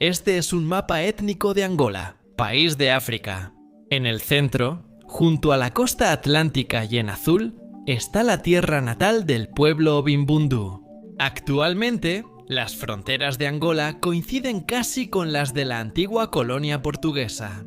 Este es un mapa étnico de Angola, país de África. En el centro, junto a la costa atlántica y en azul, está la tierra natal del pueblo Ovimbundu. Actualmente, las fronteras de Angola coinciden casi con las de la antigua colonia portuguesa.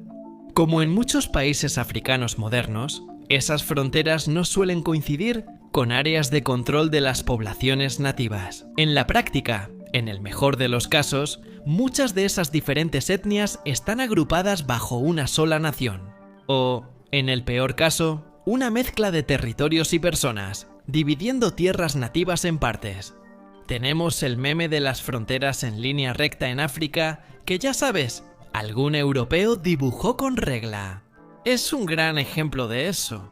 Como en muchos países africanos modernos, esas fronteras no suelen coincidir con áreas de control de las poblaciones nativas. En la práctica, en el mejor de los casos, muchas de esas diferentes etnias están agrupadas bajo una sola nación. O, en el peor caso, una mezcla de territorios y personas, dividiendo tierras nativas en partes. Tenemos el meme de las fronteras en línea recta en África, que ya sabes, algún europeo dibujó con regla. Es un gran ejemplo de eso.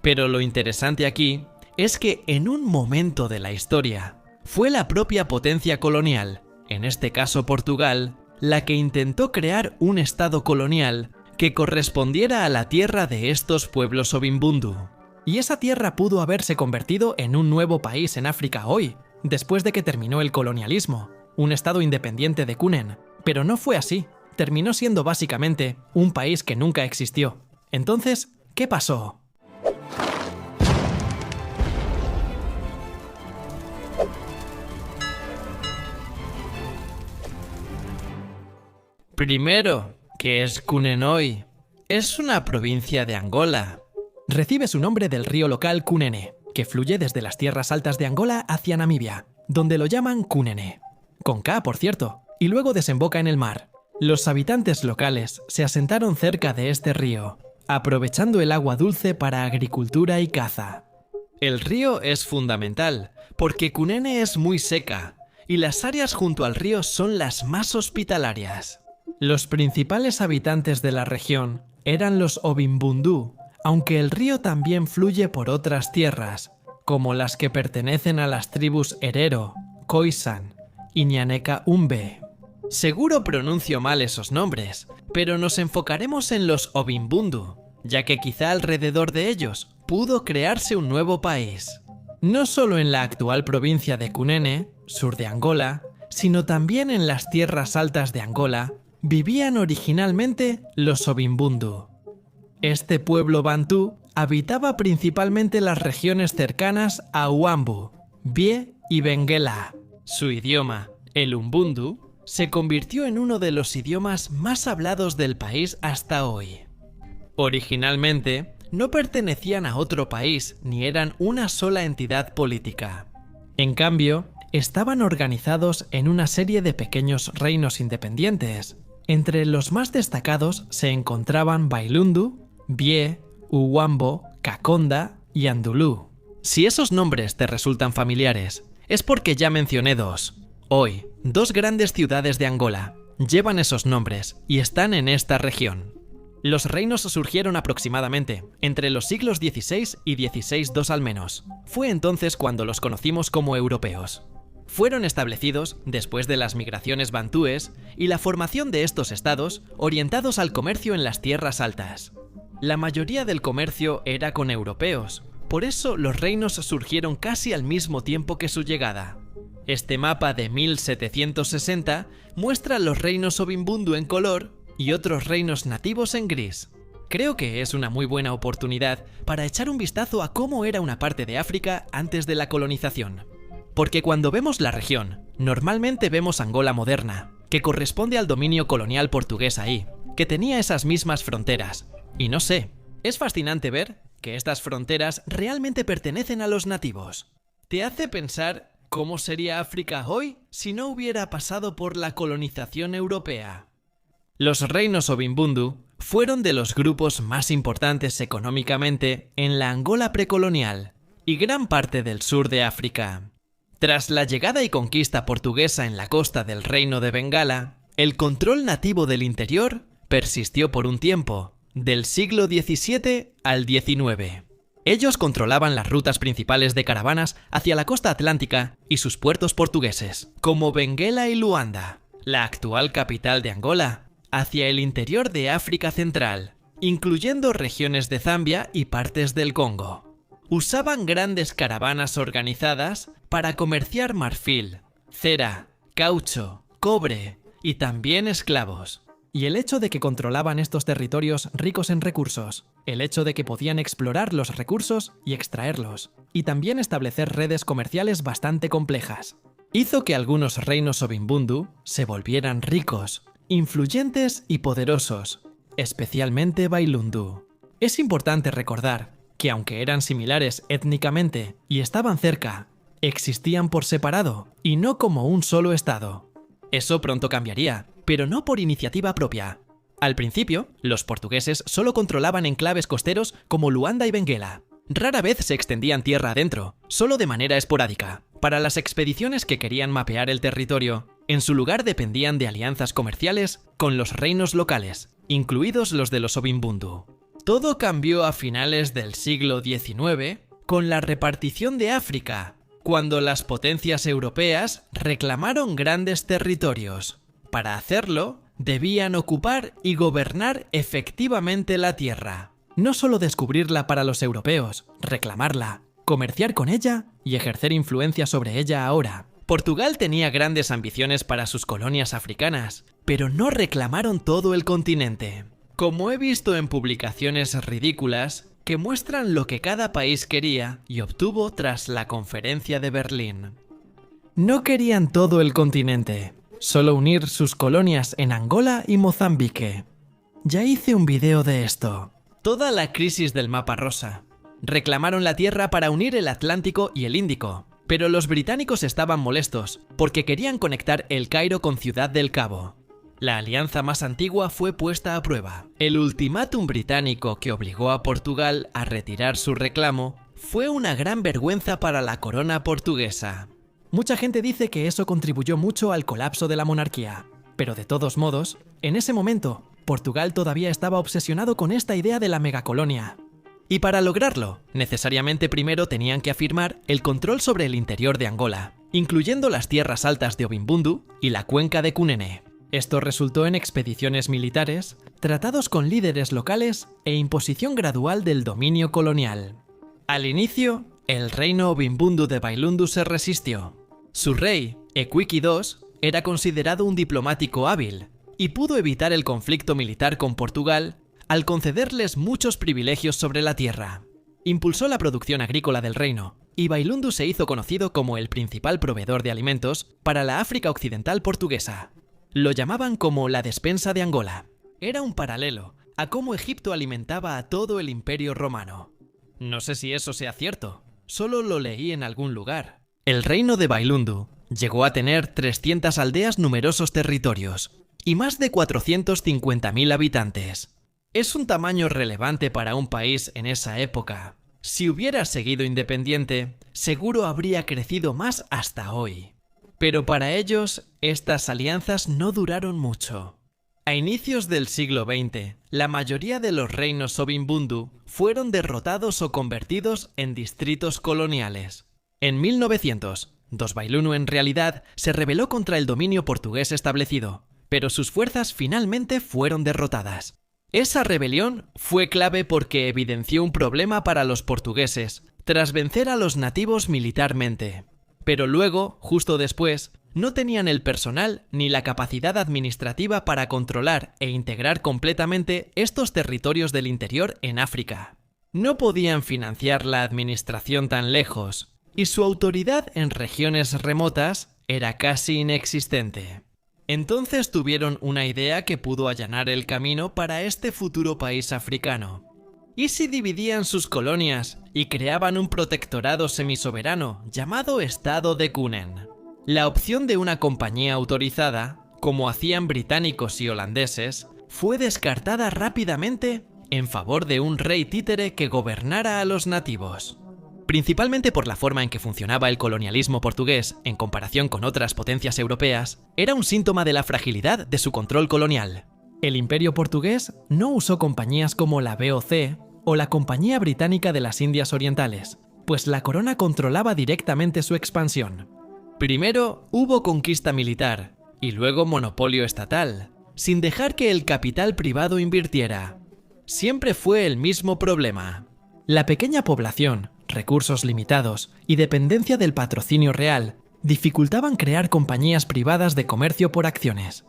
Pero lo interesante aquí es que en un momento de la historia, fue la propia potencia colonial, en este caso Portugal, la que intentó crear un estado colonial que correspondiera a la tierra de estos pueblos Ovimbundu. Y esa tierra pudo haberse convertido en un nuevo país en África hoy, después de que terminó el colonialismo, un estado independiente de Cúnen. Pero no fue así, terminó siendo básicamente un país que nunca existió. Entonces, ¿qué pasó? Primero, ¿qué es Cúnen hoy? Es una provincia de Angola. Recibe su nombre del río local Cunene, que fluye desde las tierras altas de Angola hacia Namibia, donde lo llaman Cúnene, con K por cierto, y luego desemboca en el mar. Los habitantes locales se asentaron cerca de este río, aprovechando el agua dulce para agricultura y caza. El río es fundamental, porque Cunene es muy seca, y las áreas junto al río son las más hospitalarias. Los principales habitantes de la región eran los Ovimbundu, aunque el río también fluye por otras tierras, como las que pertenecen a las tribus Herero, Khoisan y Nyaneka Umbe. Seguro pronuncio mal esos nombres, pero nos enfocaremos en los Ovimbundu, ya que quizá alrededor de ellos pudo crearse un nuevo país. No solo en la actual provincia de Cunene, sur de Angola, sino también en las tierras altas de Angola, vivían originalmente los Ovimbundu. Este pueblo bantú habitaba principalmente las regiones cercanas a Uambu, Bie y Benguela. Su idioma, el Umbundu, se convirtió en uno de los idiomas más hablados del país hasta hoy. Originalmente, no pertenecían a otro país ni eran una sola entidad política. En cambio, estaban organizados en una serie de pequeños reinos independientes. Entre los más destacados se encontraban Bailundu, Bie, Uwambo, Kakonda y Andulú. Si esos nombres te resultan familiares, es porque ya mencioné dos. Hoy, dos grandes ciudades de Angola llevan esos nombres y están en esta región. Los reinos surgieron aproximadamente entre los siglos XVI y XVI-II al menos. Fue entonces cuando los conocimos como europeos. Fueron establecidos después de las migraciones bantúes y la formación de estos estados orientados al comercio en las tierras altas. La mayoría del comercio era con europeos, por eso los reinos surgieron casi al mismo tiempo que su llegada. Este mapa de 1760 muestra los reinos Ovimbundu en color y otros reinos nativos en gris. Creo que es una muy buena oportunidad para echar un vistazo a cómo era una parte de África antes de la colonización. Porque cuando vemos la región, normalmente vemos Angola moderna, que corresponde al dominio colonial portugués ahí, que tenía esas mismas fronteras. Y no sé, es fascinante ver que estas fronteras realmente pertenecen a los nativos. ¿Te hace pensar cómo sería África hoy si no hubiera pasado por la colonización europea? Los reinos Ovimbundu fueron de los grupos más importantes económicamente en la Angola precolonial y gran parte del sur de África. Tras la llegada y conquista portuguesa en la costa del Reino de Bengala, el control nativo del interior persistió por un tiempo, del siglo XVII al XIX. Ellos controlaban las rutas principales de caravanas hacia la costa atlántica y sus puertos portugueses, como Benguela y Luanda, la actual capital de Angola, hacia el interior de África Central, incluyendo regiones de Zambia y partes del Congo. Usaban grandes caravanas organizadas para comerciar marfil, cera, caucho, cobre, y también esclavos. Y el hecho de que controlaban estos territorios ricos en recursos, el hecho de que podían explorar los recursos y extraerlos, y también establecer redes comerciales bastante complejas, hizo que algunos reinos Ovimbundu se volvieran ricos, influyentes y poderosos, especialmente Bailundu. Es importante recordar que aunque eran similares étnicamente y estaban cerca, existían por separado y no como un solo estado. Eso pronto cambiaría, pero no por iniciativa propia. Al principio, los portugueses solo controlaban enclaves costeros como Luanda y Benguela. Rara vez se extendían tierra adentro, solo de manera esporádica. Para las expediciones que querían mapear el territorio, en su lugar dependían de alianzas comerciales con los reinos locales, incluidos los de los Ovimbundu. Todo cambió a finales del siglo XIX con la repartición de África, cuando las potencias europeas reclamaron grandes territorios. Para hacerlo, debían ocupar y gobernar efectivamente la tierra. No solo descubrirla para los europeos, reclamarla, comerciar con ella y ejercer influencia sobre ella ahora. Portugal tenía grandes ambiciones para sus colonias africanas, pero no reclamaron todo el continente. Como he visto en publicaciones ridículas que muestran lo que cada país quería y obtuvo tras la Conferencia de Berlín. No querían todo el continente, solo unir sus colonias en Angola y Mozambique. Ya hice un video de esto. Toda la crisis del mapa rosa. Reclamaron la tierra para unir el Atlántico y el Índico, pero los británicos estaban molestos porque querían conectar El Cairo con Ciudad del Cabo. La alianza más antigua fue puesta a prueba. El ultimátum británico que obligó a Portugal a retirar su reclamo fue una gran vergüenza para la corona portuguesa. Mucha gente dice que eso contribuyó mucho al colapso de la monarquía, pero de todos modos, en ese momento, Portugal todavía estaba obsesionado con esta idea de la megacolonia. Y para lograrlo, necesariamente primero tenían que afirmar el control sobre el interior de Angola, incluyendo las tierras altas de Ovimbundu y la cuenca de Cunene. Esto resultó en expediciones militares, tratados con líderes locales e imposición gradual del dominio colonial. Al inicio, el reino Ovimbundu de Bailundu se resistió. Su rey, Equiqui II, era considerado un diplomático hábil y pudo evitar el conflicto militar con Portugal al concederles muchos privilegios sobre la tierra. Impulsó la producción agrícola del reino y Bailundu se hizo conocido como el principal proveedor de alimentos para la África occidental portuguesa. Lo llamaban como la despensa de Angola. Era un paralelo a cómo Egipto alimentaba a todo el imperio romano. No sé si eso sea cierto, solo lo leí en algún lugar. El reino de Bailundu llegó a tener 300 aldeas, numerosos territorios y más de 450.000 habitantes. Es un tamaño relevante para un país en esa época. Si hubiera seguido independiente, seguro habría crecido más hasta hoy. Pero para ellos, estas alianzas no duraron mucho. A inicios del siglo XX, la mayoría de los reinos Ovimbundu fueron derrotados o convertidos en distritos coloniales. En 1900, Dos Bailunu en realidad se rebeló contra el dominio portugués establecido, pero sus fuerzas finalmente fueron derrotadas. Esa rebelión fue clave porque evidenció un problema para los portugueses, tras vencer a los nativos militarmente. Pero luego, justo después, no tenían el personal ni la capacidad administrativa para controlar e integrar completamente estos territorios del interior en África. No podían financiar la administración tan lejos, y su autoridad en regiones remotas era casi inexistente. Entonces tuvieron una idea que pudo allanar el camino para este futuro país africano. ¿Y si dividían sus colonias y creaban un protectorado semisoberano llamado Estado de Cunen? La opción de una compañía autorizada, como hacían británicos y holandeses, fue descartada rápidamente en favor de un rey títere que gobernara a los nativos. Principalmente por la forma en que funcionaba el colonialismo portugués en comparación con otras potencias europeas, era un síntoma de la fragilidad de su control colonial. El imperio portugués no usó compañías como la BOC o la Compañía Británica de las Indias Orientales, pues la corona controlaba directamente su expansión. Primero hubo conquista militar y luego monopolio estatal, sin dejar que el capital privado invirtiera. Siempre fue el mismo problema. La pequeña población, recursos limitados y dependencia del patrocinio real dificultaban crear compañías privadas de comercio por acciones.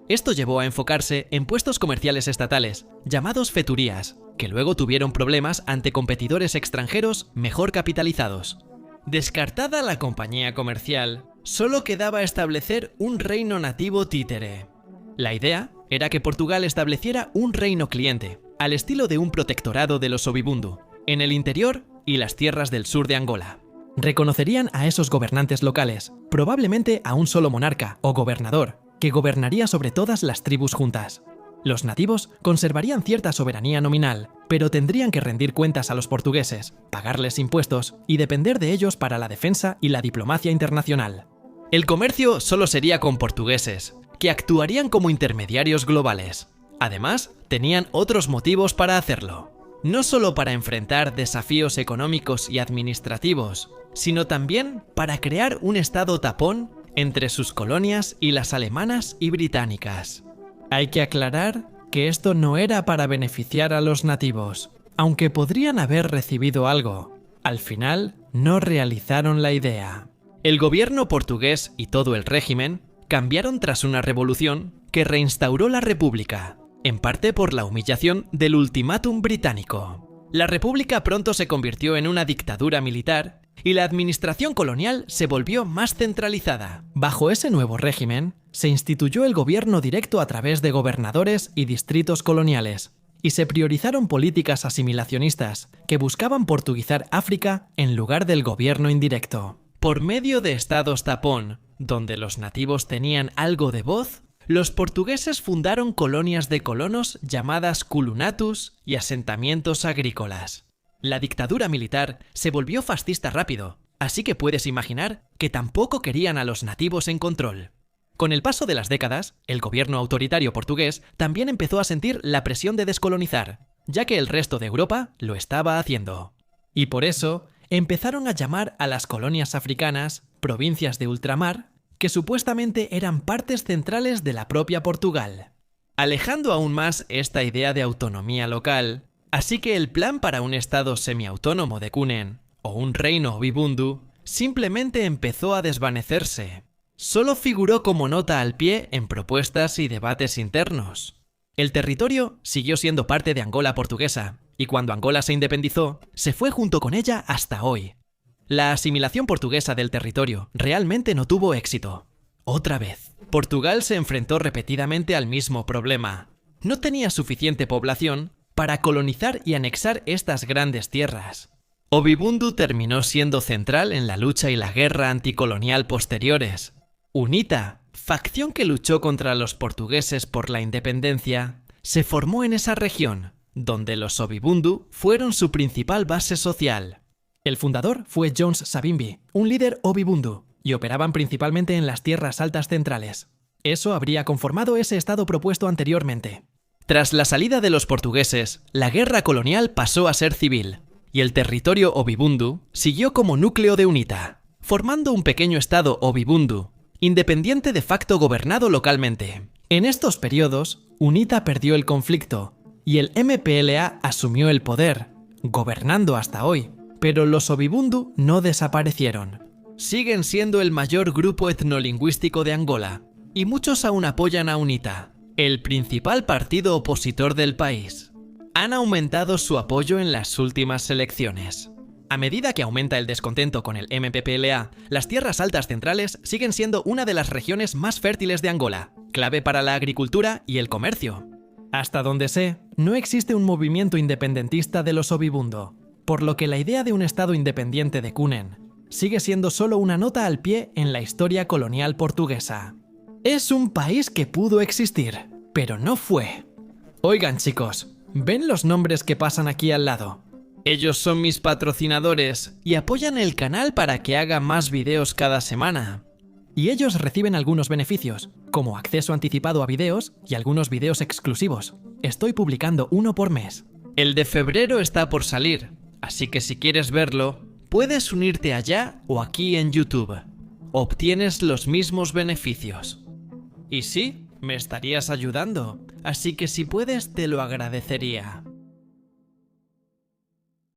Esto llevó a enfocarse en puestos comerciales estatales, llamados feturías, que luego tuvieron problemas ante competidores extranjeros mejor capitalizados. Descartada la compañía comercial, solo quedaba establecer un reino nativo títere. La idea era que Portugal estableciera un reino cliente, al estilo de un protectorado de los Obibundu, en el interior y las tierras del sur de Angola. Reconocerían a esos gobernantes locales, probablemente a un solo monarca o gobernador, que gobernaría sobre todas las tribus juntas. Los nativos conservarían cierta soberanía nominal, pero tendrían que rendir cuentas a los portugueses, pagarles impuestos y depender de ellos para la defensa y la diplomacia internacional. El comercio solo sería con portugueses, que actuarían como intermediarios globales. Además, tenían otros motivos para hacerlo. No solo para enfrentar desafíos económicos y administrativos, sino también para crear un estado tapón entre sus colonias y las alemanas y británicas. Hay que aclarar que esto no era para beneficiar a los nativos, aunque podrían haber recibido algo. Al final, no realizaron la idea. El gobierno portugués y todo el régimen cambiaron tras una revolución que reinstauró la república, en parte por la humillación del ultimátum británico. La república pronto se convirtió en una dictadura militar y la administración colonial se volvió más centralizada. Bajo ese nuevo régimen, se instituyó el gobierno directo a través de gobernadores y distritos coloniales, y se priorizaron políticas asimilacionistas que buscaban portuguizar África en lugar del gobierno indirecto. Por medio de estados tapón, donde los nativos tenían algo de voz, los portugueses fundaron colonias de colonos llamadas culunatus y asentamientos agrícolas. La dictadura militar se volvió fascista rápido, así que puedes imaginar que tampoco querían a los nativos en control. Con el paso de las décadas, el gobierno autoritario portugués también empezó a sentir la presión de descolonizar, ya que el resto de Europa lo estaba haciendo. Y por eso, empezaron a llamar a las colonias africanas provincias de ultramar, que supuestamente eran partes centrales de la propia Portugal. Alejando aún más esta idea de autonomía local, así que el plan para un estado semiautónomo de Cúnen, o un reino Obibundu, simplemente empezó a desvanecerse. Solo figuró como nota al pie en propuestas y debates internos. El territorio siguió siendo parte de Angola portuguesa, y cuando Angola se independizó, se fue junto con ella hasta hoy. La asimilación portuguesa del territorio realmente no tuvo éxito. Otra vez, Portugal se enfrentó repetidamente al mismo problema. No tenía suficiente población para colonizar y anexar estas grandes tierras. Obibundu terminó siendo central en la lucha y la guerra anticolonial posteriores. UNITA, facción que luchó contra los portugueses por la independencia, se formó en esa región, donde los Obibundu fueron su principal base social. El fundador fue Jones Savimbi, un líder Obibundu, y operaban principalmente en las tierras altas centrales. Eso habría conformado ese estado propuesto anteriormente. Tras la salida de los portugueses, la guerra colonial pasó a ser civil, y el territorio Obibundu siguió como núcleo de UNITA, formando un pequeño estado Obibundu, independiente de facto gobernado localmente. En estos periodos, UNITA perdió el conflicto, y el MPLA asumió el poder, gobernando hasta hoy. Pero los Obibundu no desaparecieron. Siguen siendo el mayor grupo etnolingüístico de Angola, y muchos aún apoyan a UNITA, el principal partido opositor del país. Han aumentado su apoyo en las últimas elecciones. A medida que aumenta el descontento con el MPLA, las tierras altas centrales siguen siendo una de las regiones más fértiles de Angola, clave para la agricultura y el comercio. Hasta donde sé, no existe un movimiento independentista de los Obibundu, por lo que la idea de un estado independiente de Cúnen sigue siendo solo una nota al pie en la historia colonial portuguesa. Es un país que pudo existir, pero no fue. Oigan chicos, ¿ven los nombres que pasan aquí al lado? Ellos son mis patrocinadores y apoyan el canal para que haga más videos cada semana. Y ellos reciben algunos beneficios, como acceso anticipado a videos y algunos videos exclusivos. Estoy publicando uno por mes. El de febrero está por salir, así que si quieres verlo, puedes unirte allá o aquí en YouTube. Obtienes los mismos beneficios. Y sí, me estarías ayudando, así que si puedes te lo agradecería.